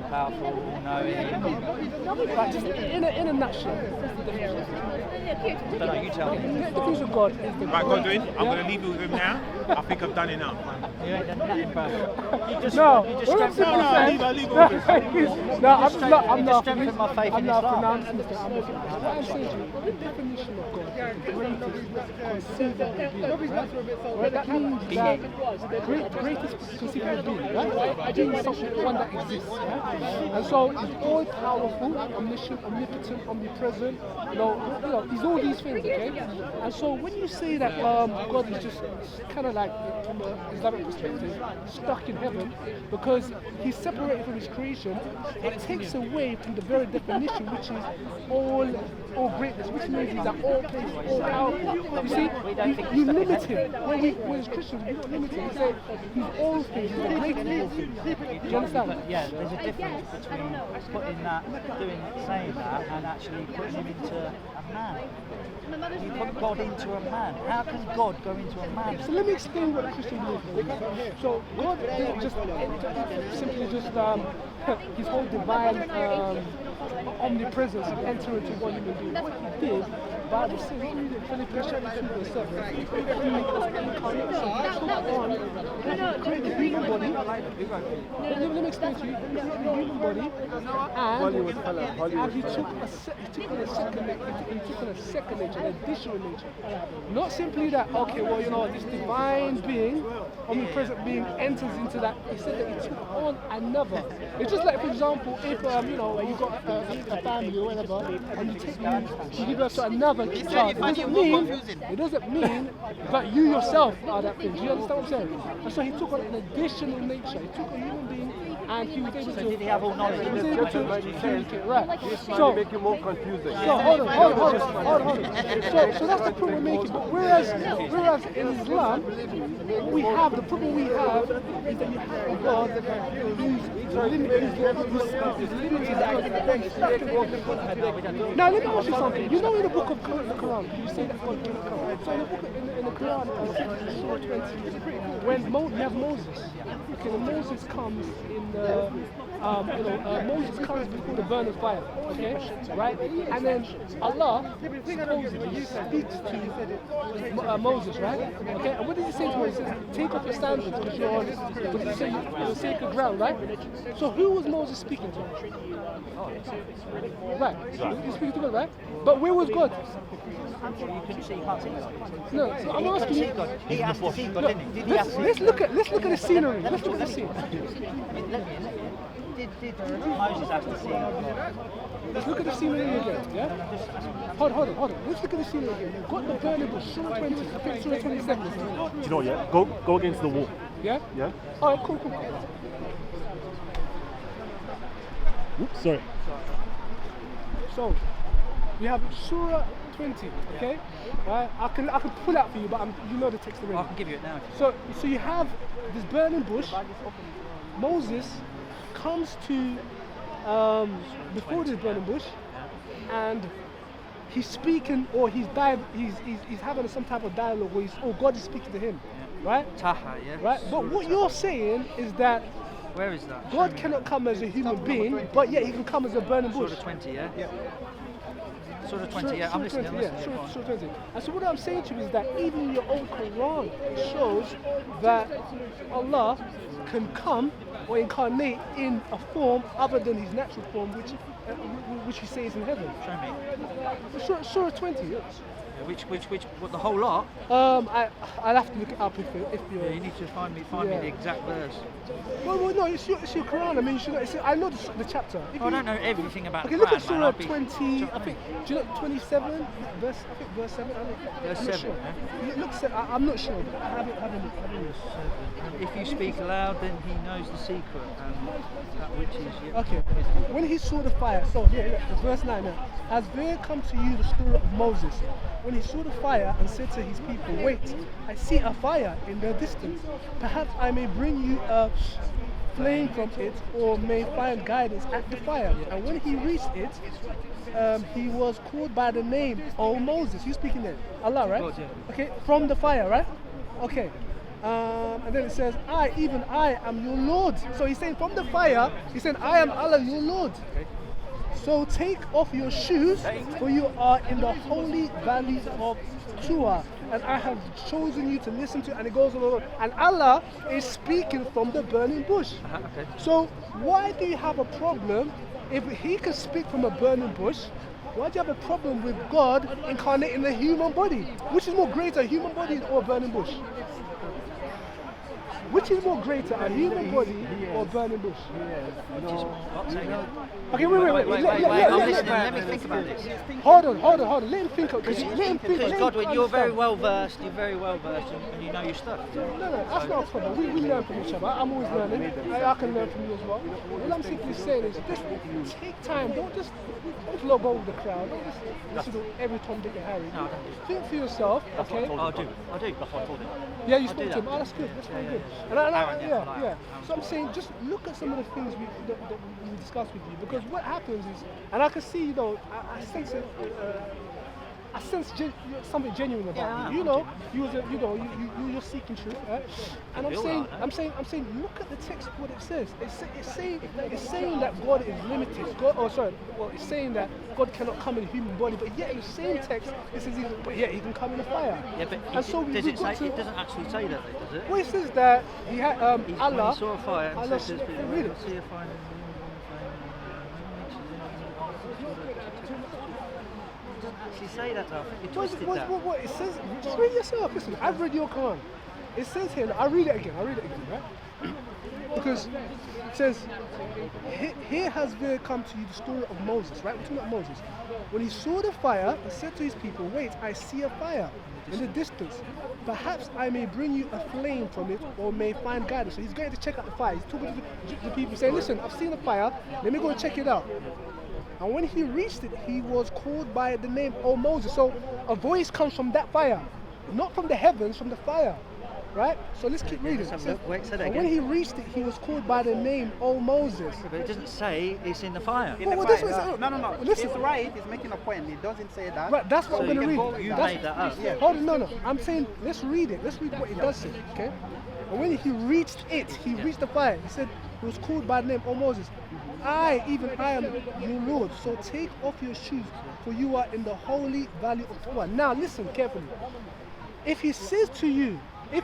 Powerful, knowing. Like, just in a nutshell, what's the definition of God? I don't know, you tell me. The definition of God is the Right, Godwin, I'm going to leave you with him now. I think I've done enough. You ain't done nothing, bro. You just, No, you just what I'm strengthened simply No, saying. leave it with him. No, I'm not. strengthened my faith in I'm not Islam. pronouncing this. What I'm saying to you, the definition of God is the greatest conceivable being. Right? That means that greatest conceivable being, right? Being one that exists. Right? And so he's all powerful, omniscient, omnipotent, omnipresent. You know, he's all these things, okay? And so when you say that God is just kind of like, from an Islamic perspective, stuck in heaven because he's separated from his creation, it takes away from the very definition, which is all greatness, which means he's at all places, all powerful. You see, you limit him. When as Christians, we don't limit him. We say he's all things, he's the greatest of all things. Do you understand? But yeah, there's a difference between putting that, saying that, and actually putting him into a man. You put God into a man. How can God go into a man? So let me explain what Christian belief is. So God didn't just simply just his whole divine omnipresence enter into one human being. What he did, Bible says, Philippians chapter 2 verse 7, created a human body. Let me explain to you. He created a human body, and he took on a second nature, an additional nature. Not simply that, okay, well, you know, this divine being, omnipresent being enters into that. He said that he took on another. It's just like, for example, if you know, you got a family or whatever, and you give birth to another child, it doesn't mean that you yourself are that thing. Do you understand what I'm saying? And so he took on an additional nature. He took a human being, and he was able to. Did he have all knowledge? He was able to communicate, right? So make you more confusing. So hold on. So that's the point we're making. But whereas in Islam, we have the problem we have is that you have a God who's limited. Now let me ask you something. You know in the book of the Quran, you say that God didn't come. So in the book in the Quran, it says in Surah 20, when you have Moses. Okay, when Moses comes in the Moses comes before the burning fire, okay, right? And then Allah supposedly speaks to Moses, right? Okay, and what does he say to Moses? He says, take off your sandals because you're on sacred ground, right? So who was Moses speaking to? Right, he's speaking to God, right? But where was God? You couldn't see, you can't see God. No, so I'm asking you. He has to see God, didn't he? Did he have to Let's look at the scenery. Let's look at the scene. Did Moses have to see God? Let's look at the scenery again, yeah? Hold on. Let's look at the scenery again. You've got the burning bush, Surah 20, I think Surah 27. Do you know what, yeah? Go against the wall. Yeah? Yeah? Alright, cool. Oops, sorry. So, we have Surah 20, okay? Right? I can pull out for you, but you know the text already. I can give you it now. So you have this burning bush. Moses comes to before this burning bush, and he's speaking, or he's having some type of dialogue, or God is speaking to him, right? Taha, yeah. Right. But what you're saying is that where is that? God cannot come as a human being, but yet he can come as a burning bush. Surah 20, yeah. Sort of 20, yeah, I'm listening. Sure 20. And so what I'm saying to you is that even in your own Quran, it shows that Allah can come or incarnate in a form other than his natural form, which he says in heaven. Show me. Surah 20, yes. What, the whole lot? I'll have to look it up if you're... Yeah, you need to find me the exact verse. Well, no, it's your Quran. I mean, I know the chapter. I don't know everything about the Quran, look at Surah man. 20, I think, do you know 27? Verse 7? Verse 7, sure. yeah? I'm not sure, but have a look. If you speak aloud, then he knows the secret, and that which is... Yeah. Okay, when he saw the fire, so here, look, verse 9 now. Has there come to you the story of Moses, when he saw the fire and said to his people, wait, I see a fire in the distance. Perhaps I may bring you a flame from it, or may find guidance at the fire. And when he reached it, he was called by the name, O Moses. Who's speaking there? Allah, right? God, yeah. Okay, from the fire, right? Okay. And then it says, I am your Lord. So he's saying from the fire, he's saying, I am Allah, your Lord. Okay. So take off your shoes, for you are in the holy valley of Tua, and I have chosen you to listen to. And it goes on, and Allah is speaking from the burning bush. Okay. So why do you have a problem if he can speak from a burning bush? Why do you have a problem with God incarnating a human body? Which is more greater, a human body or a burning bush? Which is more greater, a human body or a burning bush? Okay, wait. I'm listening. Let me think about this. Hold on. Let him think. Because Godwin, you're very well versed. And you know your stuff. No, that's not a problem. We learn from each other. I'm always learning. I can learn from you as well. What I'm simply saying is just take time. Don't just log over the crowd. Don't just listen to every Tom, Dick, and Harry. No, I don't do. Think for yourself, okay? I do. That's what I told him. Yeah, you spoke to him. Oh, that's good. That's very good. And Aaron, yeah. So I'm saying, just look at some of the things that we discussed with you, because what happens is, and I can see, I sense it. I sense something genuine about you. You know, you're seeking truth, right? And I'm saying, look at the text. What it says. It's saying that God is limited. It's saying that God cannot come in a human body, but yet in the same text it says, but yet he can come in a fire. Yeah, but and so does it say? It doesn't actually say that, though, does it? Well, it says that he had Allah. When he saw a fire, and Allah, said, read it. see a fire. Actually say that though. You twisted that. What it says? Just read it yourself. Listen, I've read your Quran. It says here. I read it again, right? Because it says, here has there come to you the story of Moses, right? We're talking about Moses. When he saw the fire, he said to his people, "Wait, I see a fire in the distance. Perhaps I may bring you a flame from it, or may find guidance." So he's going to check out the fire. He's talking to the people, saying, "Listen, I've seen a fire. Let me go and check it out." And when he reached it, he was called by the name, "O Moses." So a voice comes from that fire, not from the heavens, from the fire, right? So let's keep reading. Let's have a look. Wait, say that And when again. he reached it, he was called by the name, "O Moses." But it doesn't say it's in the fire. Well, that's what it's- No. Listen. It's right. He's making a point. It doesn't say that. Right, that's what So I'm going to you read. you That's- made that up. Yeah. Hold on, no. I'm saying, let's read it. Let's read what it does say, okay? And when he reached it, he reached the fire. He said, he was called by the name, "O Moses, I am your Lord. So take off your shoes, for you are in the holy valley of Torah." Now listen carefully. If he says to you, if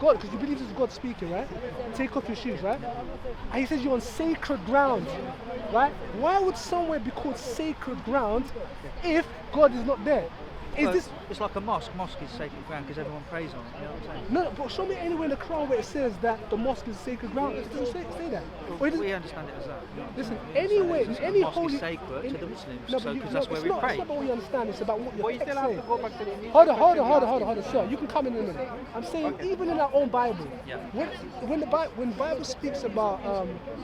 God, because you believe this is God speaking, right? Take off your shoes, right? And he says you're on sacred ground, right? Why would somewhere be called sacred ground if God is not there? Is Well, this it's like a mosque. Mosque is sacred ground because everyone prays on it. You know what I'm saying? no? But show me anywhere in the Quran where it says that the mosque is sacred ground. It doesn't say that. Or it doesn't- We understand it as that. You know what I'm Listen, saying? anywhere, It's just any the mosque holy is sacred to the Muslims, No, so but because that's where it's we not, pray. It's not about what you understand. It's about what But your you text still have to says. go back to the Hold on, sir. You can come in a minute. I'm saying even in our own Bible, Yeah. when the Bible speaks about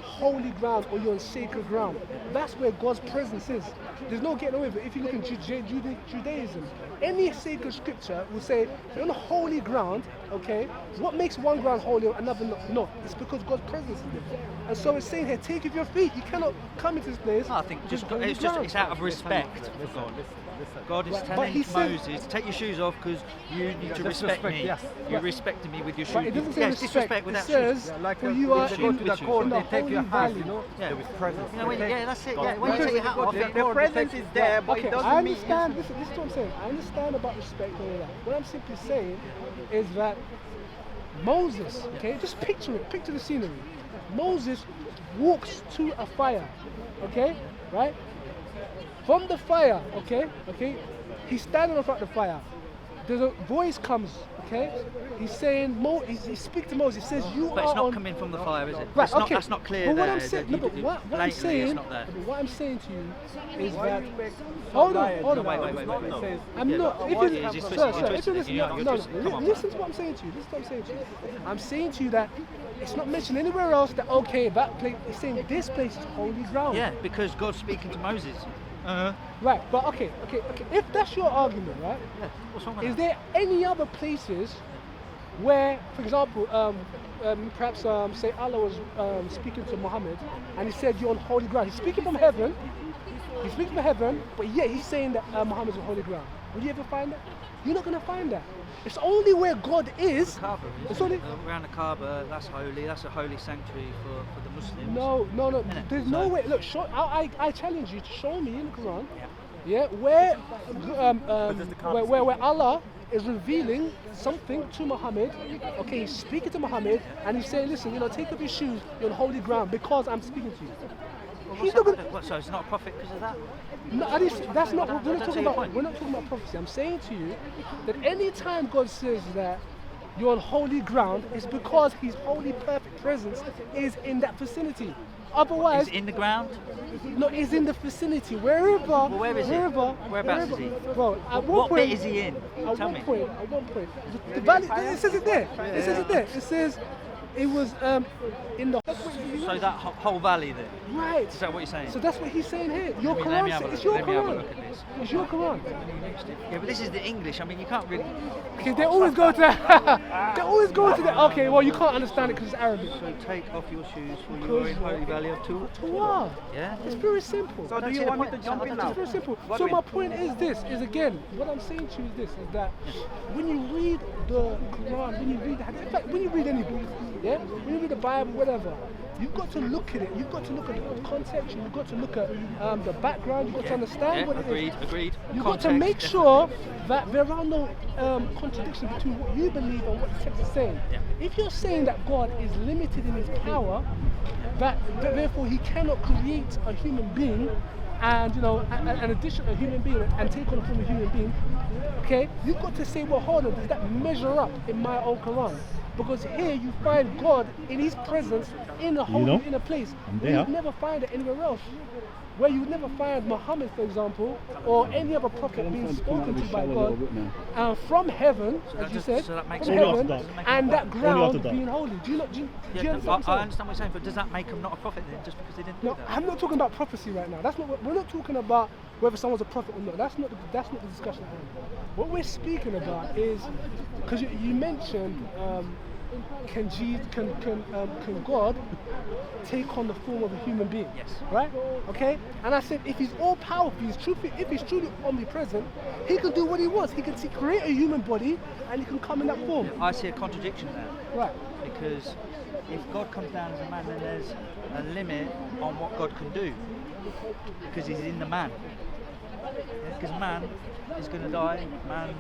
holy ground or you're on sacred ground, that's where God's presence is. There's no getting away with it. If you look in Judaism, any sacred scripture will say you're on holy ground. Okay, what makes one ground holy and another not? It's because God's presence is there. And so it's saying here, take off your feet. You cannot come into this place. No, I think with holy it's ground. out of respect for God. God is But telling he said- Moses, take your shoes off because you need to respect me. yes. You respected me with your shoes. But it doesn't say Yes, respect. disrespect It without says, shoes. Like for you are they go in to the in court, the they take your holy hands, valley. you know. Yeah. With presence. You know, when, that's it. Yeah, when you Because- take your hat off, The presence is there, but Okay, it doesn't I mean. understand. This is what I'm saying. I understand about respect and all that. What I'm simply saying is that Moses, okay, just picture it. Picture the scenery. Moses walks to a fire, okay, right? From the fire, okay, he's standing in front of the fire. There's a voice comes, okay. He's saying, he speaks to Moses. He says, "You but are it's not on." coming from the fire, is it? Right, It's not, okay. that's not clear But what there. I'm saying, no, but what I'm Blatantly, saying, it's not there. but what I'm saying to you is Why that. you make Hold on. Wait. It says, I'm Yeah, not. but If what you, is it? sir, Twisted. sir, You're if you twisted. listen, You're no, twisted. Come on. listen to what I'm saying to you. Listen to what I'm saying to you. I'm saying to you that it's not mentioned anywhere else that okay, that place. It's saying this place is holy ground. Yeah, because God's speaking to Moses. Right, but okay. If that's your argument, right? Yeah, what's wrong with Is that? there any other places where, for example, perhaps say Allah was speaking to Muhammad and he said you're on holy ground. He's speaking from heaven. But yet he's saying that Muhammad's on holy ground. Will you ever find that? You're not going to find that. It's only where God is. The Kaaba, It's only. around the Kaaba, that's holy. That's a holy sanctuary for the Muslims. No. Innit? There's no So- way. Look, I challenge you to show me in the Quran. Yeah, where Allah is revealing something to Muhammad. Okay, he's speaking to Muhammad and he's saying, listen, take off your shoes. You're on holy ground because I'm speaking to you. He's not gonna. What, so it's not a prophet because of that? No, that's not. We're not That's talking your about. point. We're not talking about prophecy. I'm saying to you that any time God says that you're on holy ground, it's because His holy, perfect presence is in that vicinity. Otherwise, Is it in the ground? no, is in the vicinity. Wherever. Well, where is he? Whereabouts is he? Bro, at one What point, bit is he in? At Tell one me. point, the valley. It says it there. It says it there. It says It was in the So that whole valley there. right. Is that what you're saying? So that's what he's saying here. Your Let me Quran. have a It's look. your Let me have a Quran. look at this. It's your Quran. Yeah, but this is the English. I mean, you can't really. Okay, they always go to that. They always go to that. Okay, well you can't understand it because it's Arabic. So take off your shoes for you are in holy valley of Tur. Wow. Yeah. It's very simple. So do you want me to jump in It's now? very simple. So Godwin. my point is this, is again, what I'm saying to you is this, is that when you read the Quran, when you read the Hadith, in fact, when you read any book, yeah, when you read the Bible, whatever, you've got to look at it, you've got to look at the context, you've got to look at the background, you've got to understand what it is. Agreed. You've got to Context, make definitely. sure that there are no contradictions between what you believe and what the text is saying. Yeah. If you're saying that God is limited in his power, that therefore he cannot create a human being and an additional human being and take on the form of a human being, okay, you've got to say, well, hold on, does that measure up in my own Quran? Because here you find God in his presence in a holy, in a place where you'd never find it anywhere else. Where you would never find Muhammad, for example, or any other prophet being spoken to by God from heaven, as you said, so that from makes heaven, sense. and that Only ground after dark. being holy. Do you Yeah, understand I what I'm saying? understand what you're saying, but does that make him not a prophet then, just because they didn't No, do that? I'm not talking about prophecy right now. We're not talking about whether someone's a prophet or not. That's not the discussion at hand. What we're speaking about is because you mentioned can God take on the form of a human being? Yes. Right? Okay? And I said if he's all powerful, if he's truly omnipresent, he can do what he wants. He can create a human body and he can come in that form. I see a contradiction there. Right. Because if God comes down as a man, then there's a limit on what God can do. Because he's in the man. Because man is going to die. Man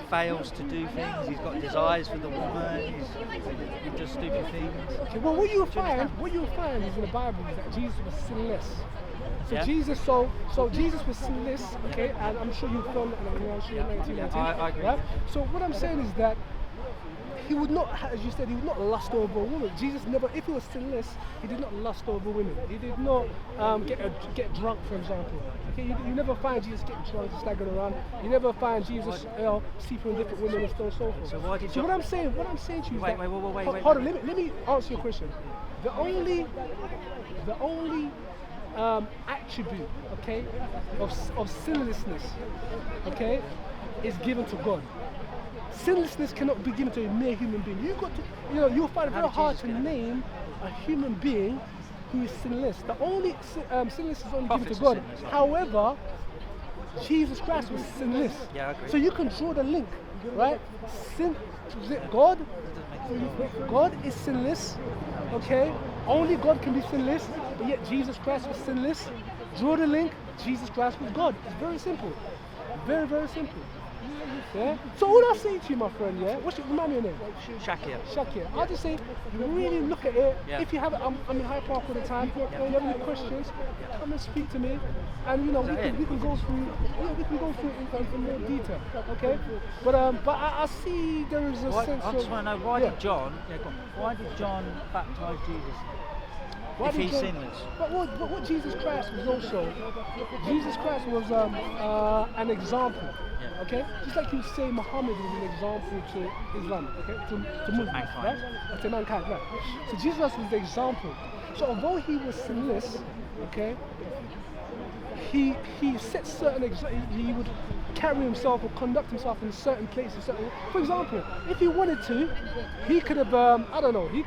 fails to do things. He's got desires for the woman. He does stupid things. Okay, well, what you'll find is in the Bible is that Jesus was sinless. So Yeah. Jesus was sinless, okay, and I'm sure you've done that in Revelation 19. I agree. Right? So what I'm saying is that he would not, as you said, he would not lust over a woman. Jesus never, if he was sinless, he did not lust over women. He did not get drunk, for example. Okay, you never find Jesus getting drunk, staggering around. You never find Jesus sleeping with different women and so forth. So why did what I'm saying to you is Wait, that, wait, hold on, let me answer your question. The only attribute, okay, of sinlessness, okay, is given to God. Sinlessness cannot be given to a mere human being. You'll find it very hard to name a human being who is sinless. The only sinless is only given to God. However, Jesus Christ was sinless. Yeah, I agree. So you can draw the link, right? God is sinless, okay? Only God can be sinless, but yet Jesus Christ was sinless. Draw the link, Jesus Christ was God. It's very simple. Very, very simple. Yeah? So what I say to you, my friend, yeah? Remind me your name? Shakir. Shakir. I'll just say, really look at it. Yeah. If you have, I'm in Hyde Park all the time. If you have any questions, come and speak to me, and we can go through. Yeah, we can go through it in more detail. Okay. But I see there is a sense I of. just want to know why yeah. did John? Yeah, go on. Why did John baptize Jesus? Why if did he's John- sinless. But what Jesus Christ was also, Jesus Christ was an example. Yeah. Okay? Just like you say Muhammad was an example to Islam, okay? To Muslims, mankind. right? To mankind, right? So Jesus was the example. So although he was sinless, okay, he set certain he would carry himself or conduct himself in certain places. For example, if he wanted to, he could have he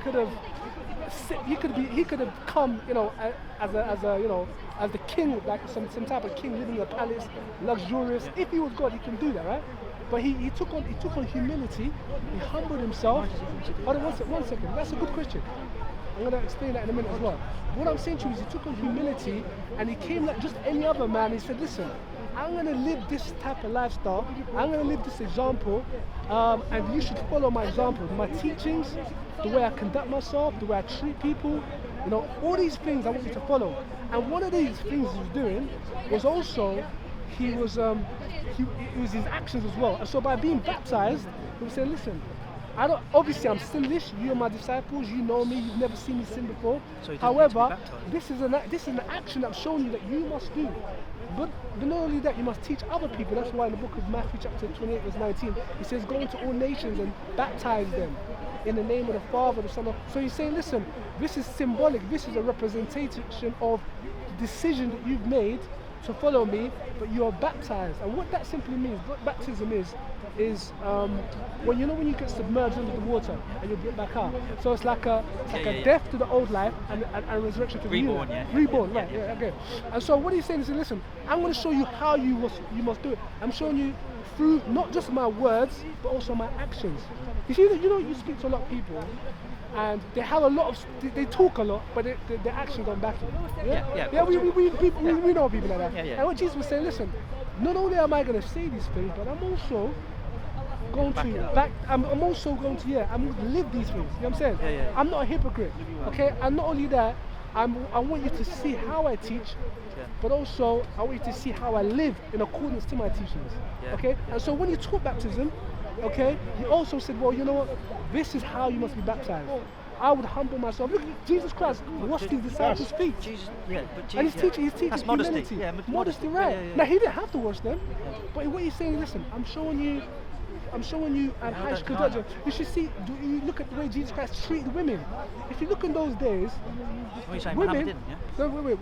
could have come, as the king, like some type of king living in a palace, luxurious. Yeah. If he was God, he can do that, right? But he took on humility. He humbled himself. Hold on, one second. That's a good question. I'm going to explain that in a minute as well. What I'm saying to you is he took on humility and he came like just any other man. He said, listen, I'm going to live this type of lifestyle. I'm going to live this example, and you should follow my example. My teachings, the way I conduct myself, the way I treat people, all these things I want you to follow. And one of these things he was doing was also, it was his actions as well. And so by being baptized, he was saying, listen, I don't. Obviously, I'm sinless. You are my disciples. You know me. You've never seen me sin before. So he doesn't need to be However, baptized. this is an action that I'm showing you that you must do. But not only that, you must teach other people. That's why in the book of Matthew chapter 28 verse 19, it says, go into all nations and baptize them in the name of the Father, the Son, of... So he's saying, listen, this is symbolic. This is a representation of the decision that you've made to follow me, but you are baptized. And what that simply means, what baptism is when you get submerged under the water and you get back out. So it's like a death to the old life and resurrection to the new Reborn, life. yeah. Reborn, right? Yeah, okay. And so what he's saying is, listen, I'm going to show you how you must do it. I'm showing you through not just my words, but also my actions. You see that you speak to a lot of people, and they have a lot of they talk a lot, but their actions don't back it. Yeah. We know people like that. Yeah. And what Jesus was saying, listen, not only am I going to say these things, but I'm also going I'm also going to I'm going to live these things. You know what I'm saying? Yeah. I'm not a hypocrite. Okay, and not only that, I want you to see how I teach, but also I want you to see how I live in accordance to my teachings. Yeah. Okay, and so when you taught baptism, okay, he also said, well, you know what? This is how you must be baptized. I would humble myself. Look, Jesus Christ washed his disciples' feet. Jesus, And he's teaching That's modesty. humility. Yeah, modesty, right? Yeah. Now he didn't have to wash them, but what he's saying, listen, I'm showing you and how you should conduct it. You should see. Do you look at the way Jesus Christ treated women? If you look in those days, What are you saying? women. Muhammad didn't, yeah? No, wait.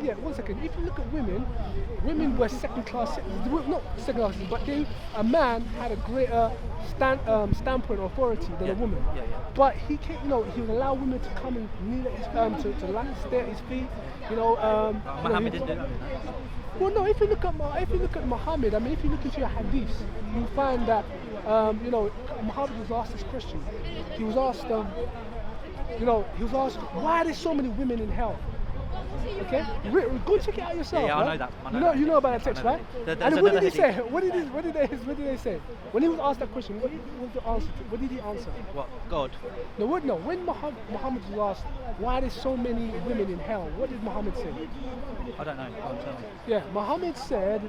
Yeah. 1 second. If you look at women were second-class citizens. Not second-class, but a man had a greater standpoint of authority than a woman. Yeah. But he can't, he would allow women to come and kneel at his to stay at his feet. Muhammad didn't do that. Well, no. If you look at Muhammad, I mean, if you look into your hadiths, you find that Muhammad was asked this question. He was asked, why are there so many women in hell? Okay, go check it out yourself. Yeah, right? I know that. You know about that text, right? There's And what did he another say? What did they say? When he was asked that question, what was the answer? What did he answer? What? God. No. When Muhammad was asked, why are there so many women in hell? What did Muhammad say? I don't know. Go on, tell me. Yeah, Muhammad said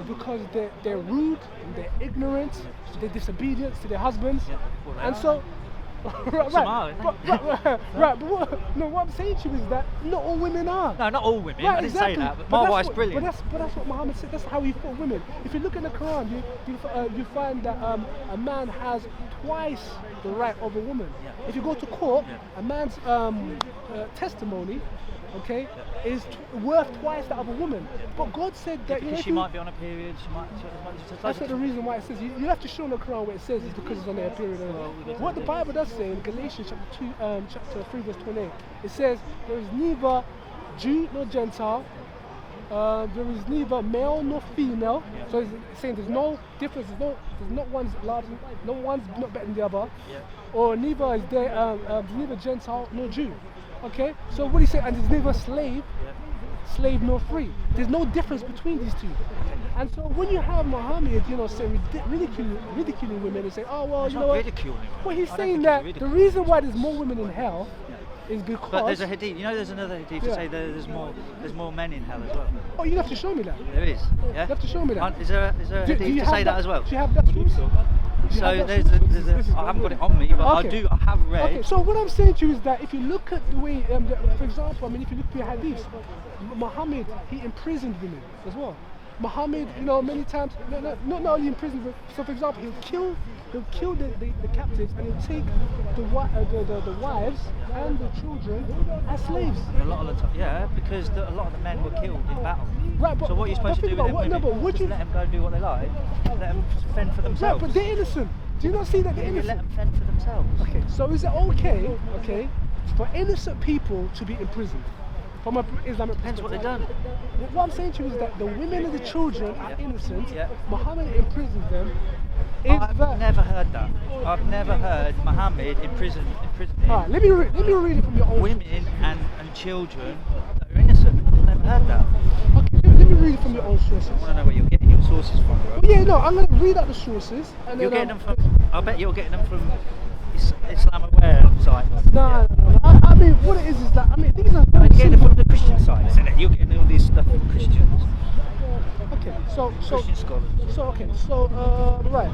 because they're rude, they're ignorant, they're disobedient to their husbands, well, they and are. so. Right. But what I'm saying to you is that not all women are. No, not all women. Right, I didn't exactly. say that. But my wife's brilliant. But that's what Muhammad said. That's how he thought women. If you look in the Quran, you find that a man has twice the right of a woman. Yeah. If you go to court, a man's testimony, okay, is worth twice that of a woman. But God said that Because she might be on a period. that's not the reason why it says. You have to show in the Quran where it says it's because it's on their period. What the Bible does say in Galatians chapter 3 verse 28, it says there is neither Jew nor Gentile, there is neither male nor female. So it's saying there's no difference. There's not one's large, no one's not better than the other, or neither is there neither Gentile nor Jew. Okay, so what do you say? And there's neither slave nor free. There's no difference between these two. And so when you have Muhammad, say ridiculing women and say, oh well, It's you not know what? ridiculing. Well, he's I don't saying think that it's the ridiculing. reason why there's more women in hell is because. But there's a hadith. There's another hadith to say that there's more men in hell as well. Oh, you have to show me that. There is. Yeah. You have to show me that. Is there a Do hadith you to have say that as well? Do you have that? So I haven't got it on me, but Okay. I have read. Okay, so what I'm saying to you is that if you look at the way, for example, if you look at your hadiths, Muhammad, he imprisoned women as well. Muhammad, many times, not only imprisoned, but so for example, he'll kill the captives and he'll take the wives and the children as slaves. A lot of the time, because a lot of the men were killed in battle. Right, but so what are you supposed to do with them women? Just let them go and do what they like. Let them fend for Right, themselves. but they're innocent. Do you not see that they're You let innocent? them fend for themselves. Okay, so is it okay, for innocent people to be imprisoned? From an Islamic Depends what they've perspective? done. What I'm saying to you is that the women and the children are innocent. Yeah. Muhammad imprisoned them. I've never heard that. I've never heard Muhammad imprison Alright, let me read it from your own. women and children that are innocent. I've never heard that. Okay, let me read it from your own sources. I want to know where you're getting your sources from, bro. Well, yeah, no, I'm going to read out the sources. And You're then, getting them from. I bet you're getting them from Islamaware sites. No. I mean, what it is that, these are You're very getting them simple. from the Christian sites, isn't it? You're getting all this stuff from Christians, Okay, Christian scholars. right.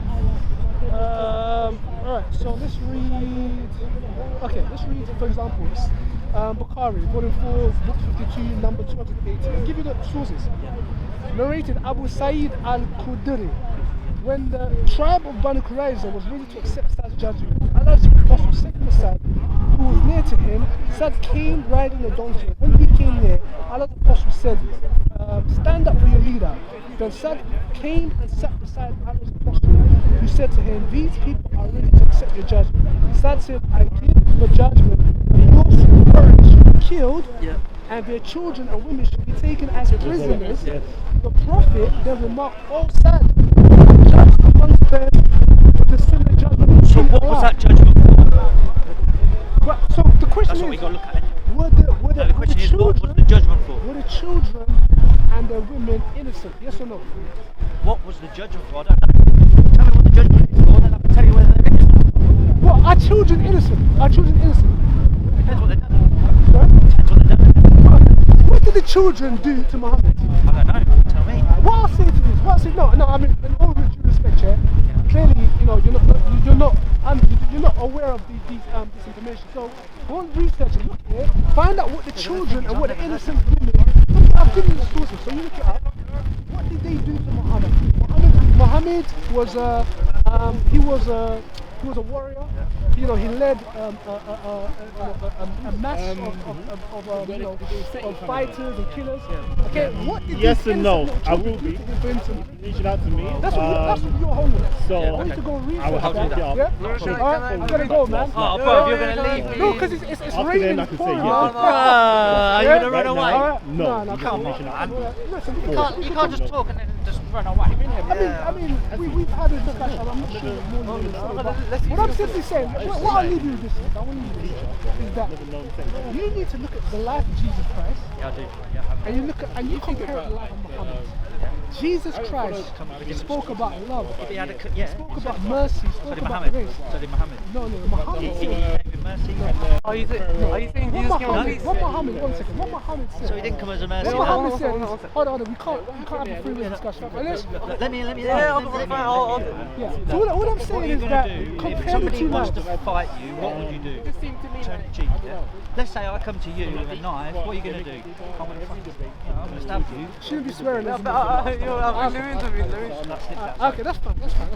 Alright. So let's read. Okay, let's read for example. Bukhari, volume 4, book 52, number 280. I'll give you the sources. Narrated Abu Sa'id al-Khudri. When the tribe of Banu Qurayza was ready to accept Sa'd's judgment, Allah's Prophet said to Sa'd, who was near to him, Sa'd came riding a donkey. When he came near, Allah's Prophet said, stand up for your leader. Then Sa'd came and sat beside Allah's Prophet, who said to him, these people are ready to accept your judgment. Sa'd said, I give the judgment that your parents should be killed, and their children and women should be taken as prisoners. The Prophet then remarked, oh Sa'd, judge amongst them with the similar judgment. So what was that judgment for? Well, so the question That's what we is, got to look at. the question is, children, what was the judgment for? were the children and the women innocent? Yes or no? What was the judgment for? I don't know. Tell me what the judgment is for, then I can tell you whether they're innocent. Well, are children innocent? Are children innocent? Depends what they've done. Sorry? Depends what they've done. What did the children do to Muhammad? I don't know. Tell me. What I'll say to this, what I'll say, no, I mean, in all due respect, clearly, you know, you're not aware of this information. So go and research and look at it, find out what the children and what the innocent women. I've given you the sources, so you look it up. What did they do to Muhammad? Muhammad was he was a warrior. You know, he led a mass of fighters and killers. Okay, what did Yes these and no. innocent I will children be. do to him for him to- Reach it out to me. That's what you're holding. So I want you to go research I will have to that. look it up. Yeah? Alright, I gotta go, man. Oh, bro, you're going to leave me. No, because it's After raining. then, I can say pouring, yes. man. Are you going to run Right away? now, Alright. no. No, You come can't on. mention that. Listen, You can't just talk and then just run away. I mean, we've had a discussion. I'm not sure it's more than this. What I'm simply saying, what I'll leave you with this is, I want you to leave is that you need to look at the life of Jesus Christ, Yeah, I do. Yeah, and you look at and you compare it to the life of Muhammad. Jesus Christ spoke about love, he had a, spoke about mercy, So spoke did about Muhammad. grace. So did Muhammad. No, Muhammad He said. came with mercy. Are you saying Jesus came with peace? What Muhammad, one second, what Muhammad said. So he didn't come as a mercy. What no? Muhammad said is, hold on, we can't have a free discussion. Unless, Let me. Yeah, I'll yeah. So what I'm What saying are you is going that to do if compare the somebody two wants lives. to fight you? What would you do? Turn it cheek. Yeah? Let's say I come to you with a knife. What are you going to do? I'm going to stab you. Shouldn't be swearing. Let me intervene. Okay, that's fine. That's fine.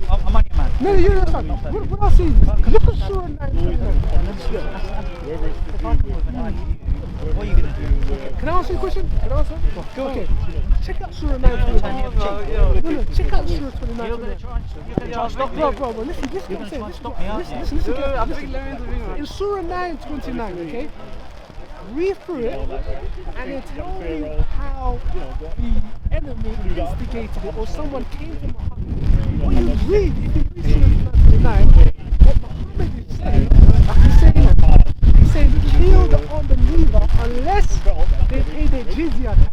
I'm only a man. No, you're not fine. What I'll say is, look at Surah 9. If I come with a knife, what are you going to do? Can I ask you a question? Can I answer? Go. Okay. Check out Surah 9. No, check out Surah 29. You're going to try and stop me. Bro, listen, You're going to try and stop me, aren't you? listen. In Surah 9:29, okay? Read through it and then tell me how the enemy instigated it or someone came to Muhammad. What you read, if you read Surah 9:29, what Muhammad is saying, he's saying kill the unbeliever unless they pay their jizya tax.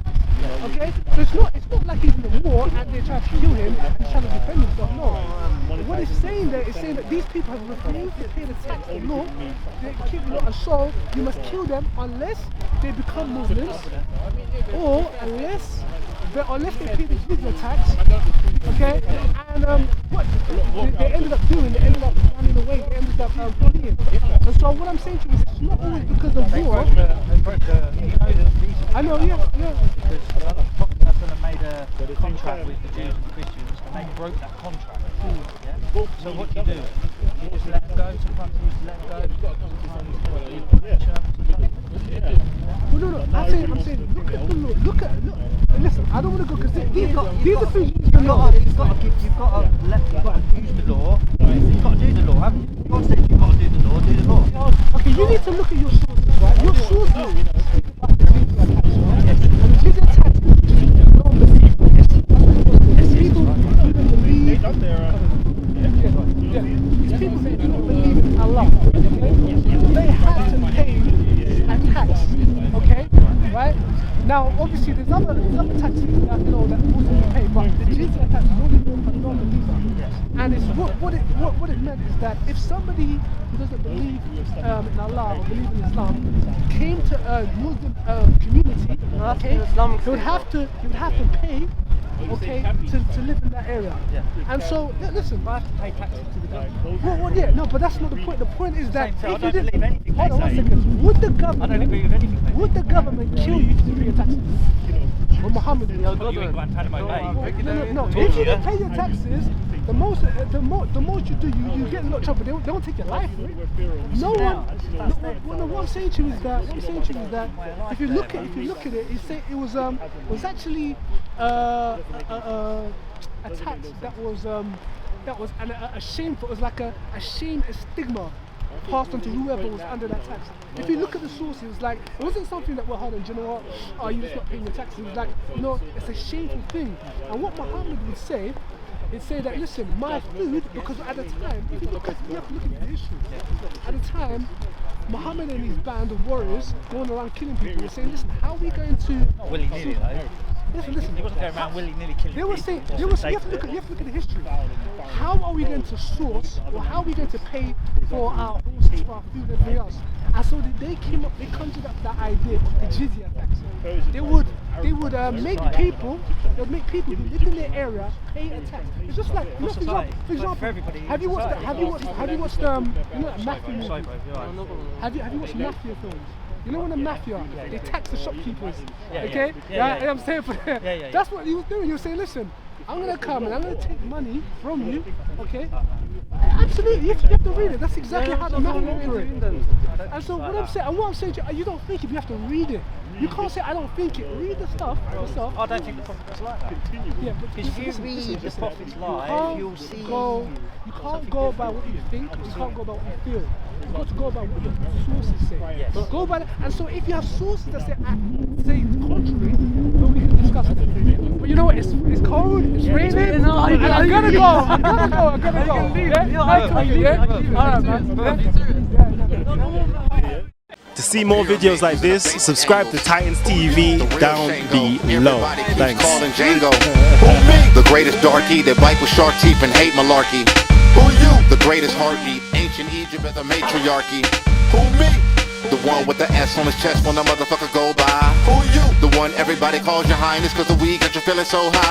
Okay? So it's not like he's in the war and they try to kill him and he's trying to defend himself. No. What he's saying there is saying that these people have refused to pay the tax, the law, they keep the law, and so you must kill them unless they become Muslims or unless they pay the jizya tax. Okay? And what they ended up doing, they ended up running away, they ended up fleeing. And so what I'm saying to you is it's not always because of war. I know, yeah. Because the Prophet made a contract with the Jews and the Christians, and they broke that contract. Yeah? So what do? You just let them go. Sometimes you just let them go. Well, no. I'm saying, look at the law. Look. Listen, I don't want to go because these are things you need to know. You've got to use the law. You've got to do the law, haven't you? God says you've got to do the law. Do the law. Okay, you need to look at your sources, right? Your sources speak about the jizya tax, right? And the jizya tax is non-believers. It's people who don't believe. It's people who don't believe in Allah. Okay? They have to pay a tax. Okay? Right? Now, obviously, there's other taxes that that Muslims pay, but the jizya tax is only for non-believers. And it's what it meant is that if somebody who doesn't believe in Allah or believe in Islam came to a Muslim community, okay, he would have to pay okay, to live in that area. Yeah. And so, listen. I have to pay taxes to the government. Well, yeah, no, but that's not the point. The point is that Same, so I if don't you didn't, believe anything hold they on one say. second. Would the I don't agree with anything. government, would the government kill you if you didn't pay your taxes? Well, Muhammad, You in Guantanamo Bay. no. If you don't pay your taxes, the most you do, you get in a lot of trouble. They won't take your life for it. No one. What I'm saying to you is that if you look at it, it was actually a tax that was a shameful. It was like a shame, a stigma passed on to whoever was under that tax. If you look at the sources, it was like it wasn't something that hold on, do you know what? Oh, you're just not paying your taxes. It was like, it's a shameful thing. And what Muhammad would say, he'd say that, listen, my food, because at the time, if you have to look at the history. At the time, Muhammad and his band of warriors going around killing people were saying, listen, how are we going to? Not willy-nilly though. Listen. He wasn't going around willy-nilly killing They were people. saying, you have to look at the history. How are we going to source, or how are we going to pay for our horses, for our food, and everything else? And so they conjured up that idea of the jizya tax. They would make people who lived in their area pay a tax. It's just like, for example, for everybody in have you watched mafia movies? Sorry, bro, you're right. Have you watched mafia films? You know when the mafia, they tax the shopkeepers, Yeah, okay? yeah. I'm saying for yeah. that's what he was doing. He was saying, listen, I'm gonna come and I'm gonna take money from you, okay? Absolutely, you have to read it. That's exactly how the mafia operates. And so what I'm saying to you, you don't think it, you have to read it. You can't say I don't think it. Read the stuff yourself. I don't think the prophet was like that. Yeah, but Because if you read the prophet's life, you'll see. You can't go by what you think. You can't go by what you feel. You've got to go by what your sources say. Yes. Go by that. And so if you have sources that say the contrary, then we can discuss it. But you know what? It's cold. It's raining. I gotta go. I gotta go. Yeah. All right, man. To see more videos like this, subscribe to Titans TV down below. Thanks. Calling Django. The greatest darky that bite with shark teeth and hate malarkey. Who you? The greatest heartbeat. Ancient Egypt as a matriarchy. Who me? The one with the S on his chest when the motherfucker go by. Who you? The one everybody calls your highness cause the weed got you feeling so high.